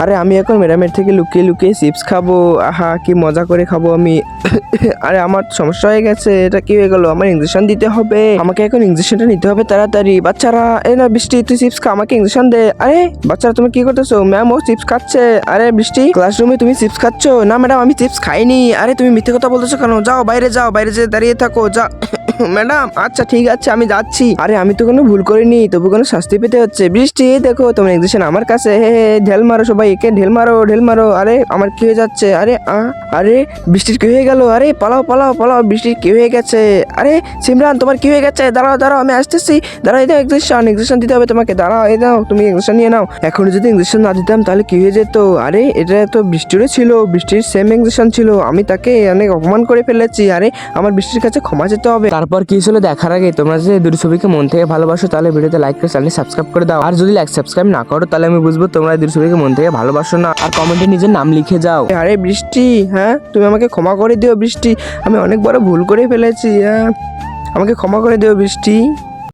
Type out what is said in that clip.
আরে আমি এখন ম্যাডামের থেকে লুকিয়ে লুকিয়ে চিপস খাবো। আহা কি মজা করে খাবো আমি। আরে আমার সমস্যা হয়ে গেছে, এটা কি হয়ে গেল? আমার ইঞ্জেকশন দিতে হবে, আমাকে এখন ইঞ্জেকশনটা নিতে হবে তাড়াতাড়ি। বাচ্চারা এই না বৃষ্টি, তুই চিপস খা, আমাকে ইঞ্জেকশন দে। আরে বাচ্চারা তুমি কি করতেছো? ম্যাম ও চিপস খাচ্ছে। আরে বৃষ্টি ক্লাসরুমে তুমি চিপস খাচ্ছ? না ম্যাডাম আমি চিপস খাইনি। আরে তুমি মিথ্যে কথা বলতেছো কেন? যাও বাইরে যাও, বাইরে যেয়ে দাঁড়িয়ে থাকো যা। ম্যাডাম আচ্ছা ঠিক আছে আমি যাচ্ছি। আরে আমি তো কোনো ভুল করিনি, তবু কোনো শাস্তি পেতে হচ্ছে। বৃষ্টি দেখো তোমার ইঞ্জেকশন আমার কাছে। হে হে ঢেল মারো সবাই, একে ঢেল মারো ঢেল মারো। আরে আমার কি হয়ে যাচ্ছে? আরে আরে বৃষ্টির কি হয়ে গেল? আরে পালাও পালাও পালাও, বৃষ্টির কি হয়ে গেছে? আরে সিমরান তোমার কি হয়ে গেছে? দাঁড়াও দাঁড়াও আমি আসতেছি। দাঁড়াও এই দাও ইঞ্জেকশন দিতে হবে তোমাকে। দাঁড়াও এই দাও, তুমি ইঞ্জেকশন নিয়ে নাও। এখন যদি ইঞ্জেকশন না দিতাম তাহলে কি হয়ে যেত? আরে এটা তো বৃষ্টিরও ছিল, বৃষ্টির সেম ইঞ্জেকশন ছিল, আমি তাকে অনেক অপমান করে ফেলেছি। আরে আমার বৃষ্টির কাছে ক্ষমা যেতে হবে। তারপর কি ছিল দেখার আগে তোমরা যদি দুটি ছবিকে মন থেকে ভালোবাসো তাহলে ভিডিওতে লাইক করে চ্যানেল সাবস্ক্রাইব করে দাও। আর যদি লাইক সাবস্ক্রাইব না করো তাহলে আমি বুঝবো তোমরা দুটি ছবিকে মন থেকে ভালোবাসো না। আর কমেন্টে নিজের নাম লিখে যাও। আরে বৃষ্টি, হ্যাঁ তুমি আমাকে ক্ষমা করে দিও বৃষ্টি, আমি অনেক বড় ভুল করে ফেলেছি। হ্যাঁ আমাকে ক্ষমা করে দিও বৃষ্টি।